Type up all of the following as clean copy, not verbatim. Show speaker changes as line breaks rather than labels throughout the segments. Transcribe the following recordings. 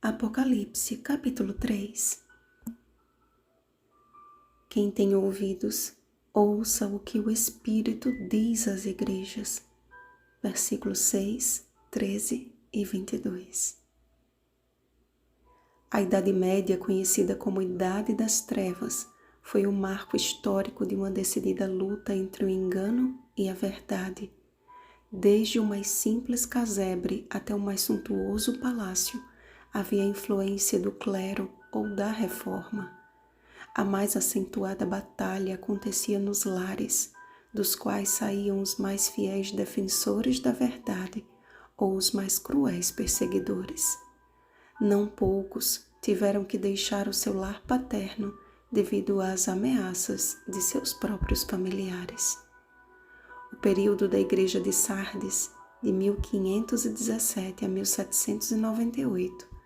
Apocalipse, capítulo 3. Quem tem ouvidos, ouça o que o Espírito diz às igrejas. Versículos 6, 13 e 22. A Idade Média, conhecida como Idade das Trevas, foi o marco histórico de uma decidida luta entre o engano e a verdade. Desde o mais simples casebre até o mais suntuoso palácio, havia influência do clero ou da reforma. A mais acentuada batalha acontecia nos lares, dos quais saíam os mais fiéis defensores da verdade ou os mais cruéis perseguidores. Não poucos tiveram que deixar o seu lar paterno devido às ameaças de seus próprios familiares. O período da Igreja de Sardes, de 1517 a 1798,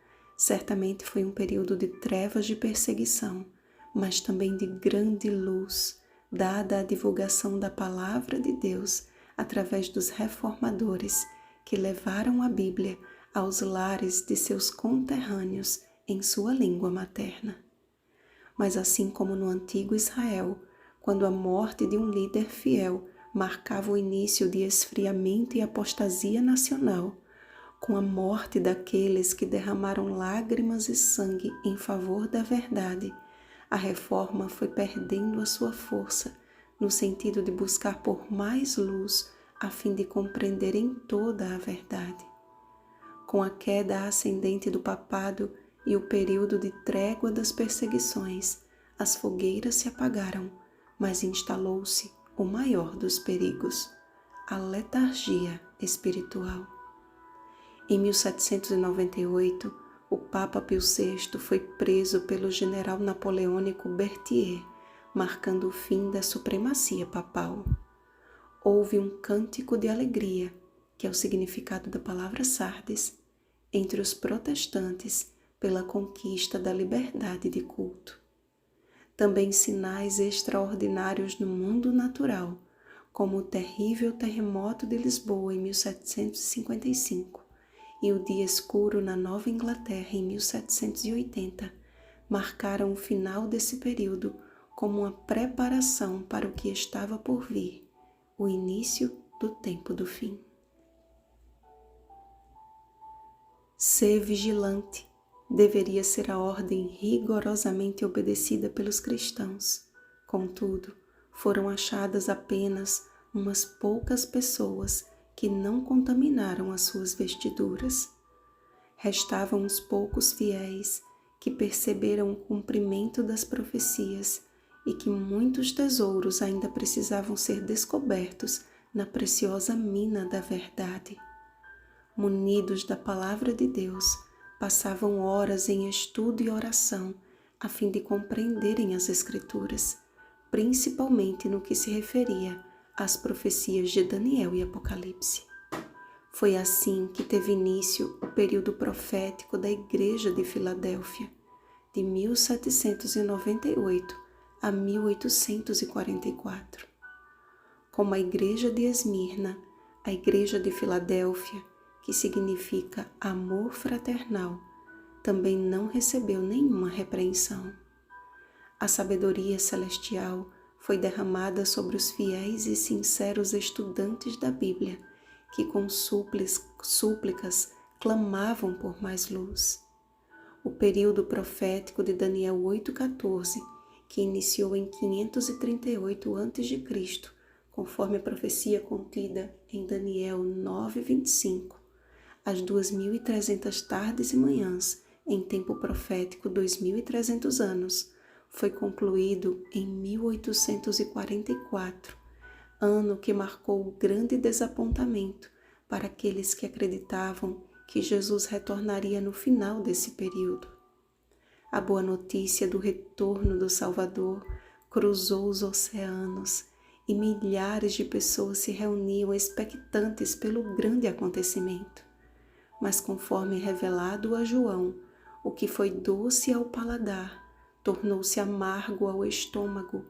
certamente foi um período de trevas de perseguição, mas também de grande luz, dada à divulgação da Palavra de Deus através dos reformadores que levaram a Bíblia aos lares de seus conterrâneos em sua língua materna. Mas assim como no antigo Israel, quando a morte de um líder fiel marcava o início de esfriamento e apostasia nacional, com a morte daqueles que derramaram lágrimas e sangue em favor da verdade, a reforma foi perdendo a sua força no sentido de buscar por mais luz a fim de compreender em toda a verdade. Com a queda ascendente do papado e o período de trégua das perseguições, as fogueiras se apagaram, mas instalou-se o maior dos perigos, a letargia espiritual. Em 1798, o Papa Pio VI foi preso pelo general napoleônico Berthier, marcando o fim da supremacia papal. Houve um cântico de alegria, que é o significado da palavra Sardes, entre os protestantes pela conquista da liberdade de culto. Também sinais extraordinários no mundo natural, como o terrível terremoto de Lisboa em 1755 e o dia escuro na Nova Inglaterra em 1780, marcaram o final desse período como uma preparação para o que estava por vir, o início do tempo do fim. Ser vigilante deveria ser a ordem rigorosamente obedecida pelos cristãos. Contudo, foram achadas apenas umas poucas pessoas que não contaminaram as suas vestiduras. Restavam uns poucos fiéis que perceberam o cumprimento das profecias e que muitos tesouros ainda precisavam ser descobertos na preciosa mina da verdade. Munidos da palavra de Deus, passavam horas em estudo e oração a fim de compreenderem as Escrituras, principalmente no que se referia às profecias de Daniel e Apocalipse. Foi assim que teve início o período profético da Igreja de Filadélfia, de 1798 a 1844. Como a Igreja de Esmirna, a Igreja de Filadélfia, que significa amor fraternal, também não recebeu nenhuma repreensão. A sabedoria celestial foi derramada sobre os fiéis e sinceros estudantes da Bíblia, que com súplicas clamavam por mais luz. O período profético de Daniel 8,14, que iniciou em 538 a.C., conforme a profecia contida em Daniel 9,25, às 2.300 tardes e manhãs, em tempo profético 2.300 anos, foi concluído em 1844, ano que marcou o grande desapontamento para aqueles que acreditavam que Jesus retornaria no final desse período. A boa notícia do retorno do Salvador cruzou os oceanos e milhares de pessoas se reuniam expectantes pelo grande acontecimento. Mas conforme revelado a João, o que foi doce ao paladar tornou-se amargo ao estômago,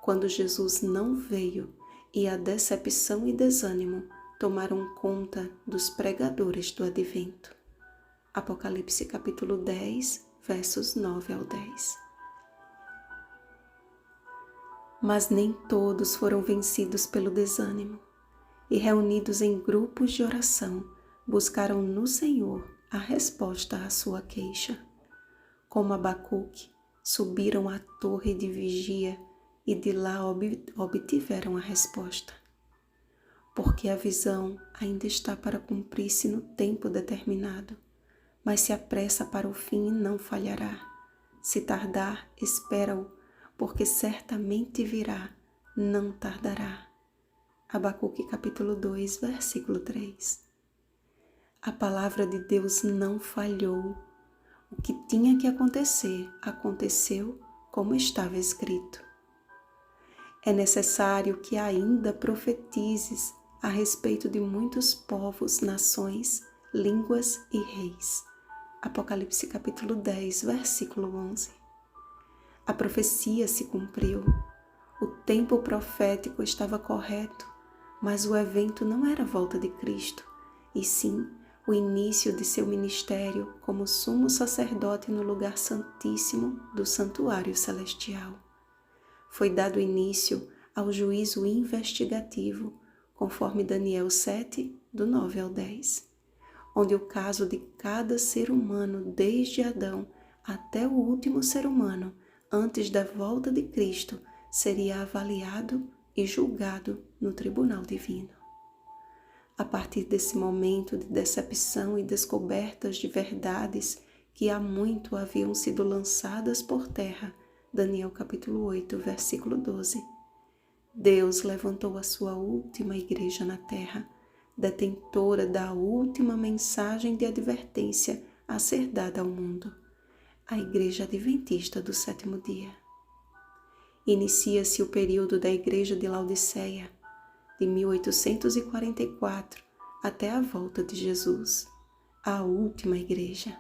quando Jesus não veio e a decepção e desânimo tomaram conta dos pregadores do advento. Apocalipse capítulo 10, versos 9 ao 10. Mas nem todos foram vencidos pelo desânimo, e reunidos em grupos de oração, buscaram no Senhor a resposta à sua queixa. Como Abacuque, subiram à torre de vigia e de lá obtiveram a resposta. Porque a visão ainda está para cumprir-se no tempo determinado, mas se apressa para o fim e não falhará. Se tardar, espera-o, porque certamente virá, não tardará. Abacuque capítulo 2, versículo 3. A palavra de Deus não falhou. O que tinha que acontecer, aconteceu como estava escrito. É necessário que ainda profetizes a respeito de muitos povos, nações, línguas e reis. Apocalipse capítulo 10, versículo 11. A profecia se cumpriu. O tempo profético estava correto, mas o evento não era a volta de Cristo, e sim o início de seu ministério como sumo sacerdote no lugar santíssimo do santuário celestial. Foi dado início ao juízo investigativo, conforme Daniel 7, do 9 ao 10, onde o caso de cada ser humano, desde Adão até o último ser humano, antes da volta de Cristo, seria avaliado e julgado no tribunal divino. A partir desse momento de decepção e descobertas de verdades que há muito haviam sido lançadas por terra, Daniel capítulo 8, versículo 12, Deus levantou a sua última igreja na terra, detentora da última mensagem de advertência a ser dada ao mundo, a Igreja Adventista do Sétimo Dia. Inicia-se o período da Igreja de Laodiceia, de 1844 até a volta de Jesus, a última igreja.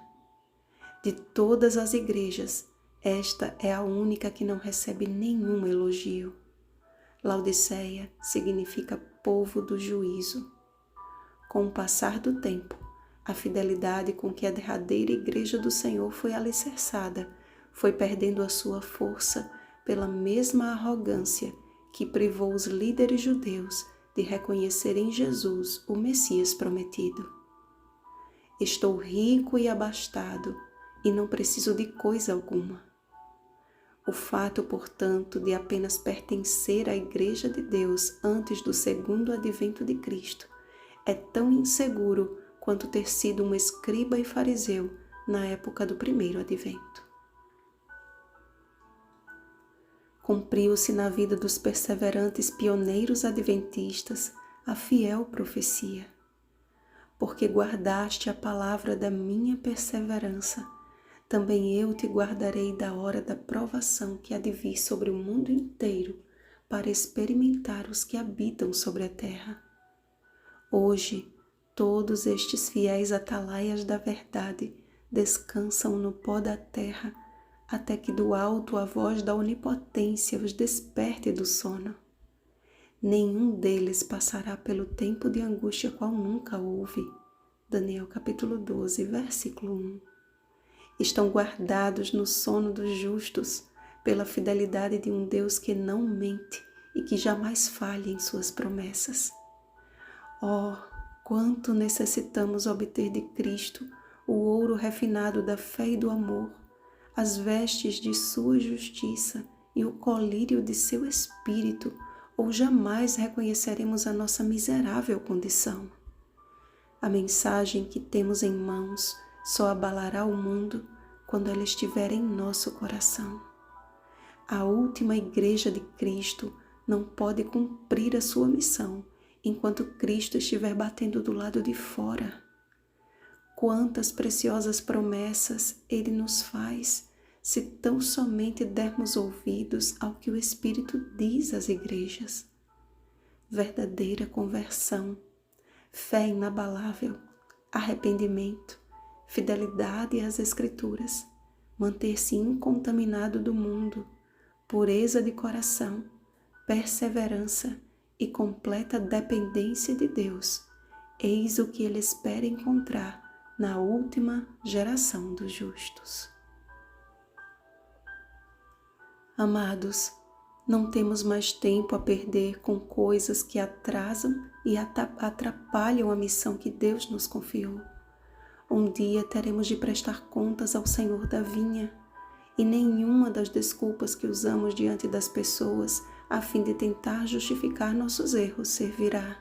De todas as igrejas, esta é a única que não recebe nenhum elogio. Laodiceia significa povo do juízo. Com o passar do tempo, a fidelidade com que a derradeira igreja do Senhor foi alicerçada foi perdendo a sua força pela mesma arrogância que privou os líderes judeus de reconhecer em Jesus o Messias prometido. Estou rico e abastado e não preciso de coisa alguma. O fato, portanto, de apenas pertencer à Igreja de Deus antes do segundo advento de Cristo é tão inseguro quanto ter sido um escriba e fariseu na época do primeiro advento. Cumpriu-se na vida dos perseverantes pioneiros adventistas a fiel profecia. Porque guardaste a palavra da minha perseverança, também eu te guardarei da hora da provação que há de vir sobre o mundo inteiro para experimentar os que habitam sobre a terra. Hoje, todos estes fiéis atalaias da verdade descansam no pó da terra, até que do alto a voz da onipotência os desperte do sono. Nenhum deles passará pelo tempo de angústia qual nunca houve. Daniel capítulo 12, versículo 1. Estão guardados no sono dos justos, pela fidelidade de um Deus que não mente e que jamais falha em suas promessas. Oh, quanto necessitamos obter de Cristo o ouro refinado da fé e do amor, as vestes de sua justiça e o colírio de seu espírito, ou jamais reconheceremos a nossa miserável condição. A mensagem que temos em mãos só abalará o mundo quando ela estiver em nosso coração. A última igreja de Cristo não pode cumprir a sua missão enquanto Cristo estiver batendo do lado de fora. Quantas preciosas promessas Ele nos faz, se tão somente dermos ouvidos ao que o Espírito diz às igrejas. Verdadeira conversão, fé inabalável, arrependimento, fidelidade às Escrituras, manter-se incontaminado do mundo, pureza de coração, perseverança e completa dependência de Deus, eis o que Ele espera encontrar na última geração dos justos. Amados, não temos mais tempo a perder com coisas que atrasam e atrapalham a missão que Deus nos confiou. Um dia teremos de prestar contas ao Senhor da vinha, e nenhuma das desculpas que usamos diante das pessoas a fim de tentar justificar nossos erros servirá.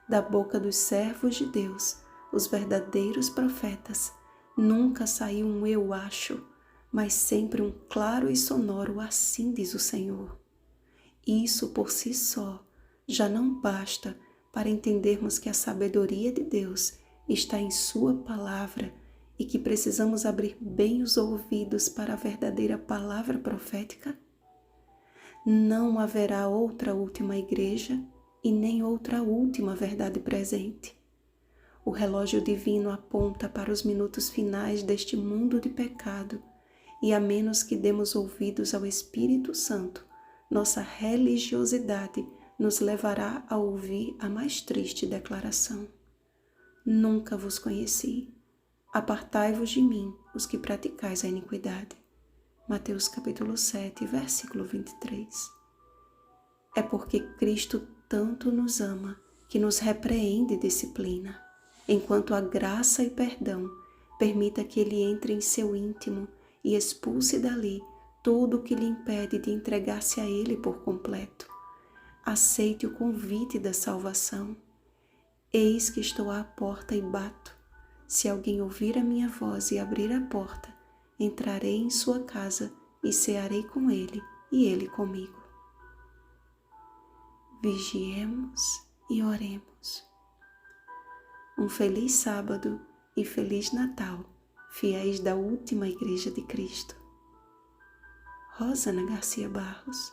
Da boca dos servos de Deus, os verdadeiros profetas, nunca saiu um eu acho, mas sempre um claro e sonoro assim diz o Senhor. Isso por si só já não basta para entendermos que a sabedoria de Deus está em Sua palavra e que precisamos abrir bem os ouvidos para a verdadeira palavra profética? Não haverá outra última igreja e nem outra última verdade presente. O relógio divino aponta para os minutos finais deste mundo de pecado e a menos que demos ouvidos ao Espírito Santo, nossa religiosidade nos levará a ouvir a mais triste declaração: nunca vos conheci. Apartai-vos de mim, os que praticais a iniquidade. Mateus capítulo 7, versículo 23. É porque Cristo tanto nos ama que nos repreende e disciplina, enquanto a graça e perdão permita que Ele entre em seu íntimo e expulse dali tudo o que lhe impede de entregar-se a Ele por completo. Aceite o convite da salvação. Eis que estou à porta e bato. Se alguém ouvir a minha voz e abrir a porta, entrarei em sua casa e cearei com ele e ele comigo. Vigiemos e oremos. Um feliz sábado e feliz Natal, fiéis da última Igreja de Cristo. Rosana Garcia Barros.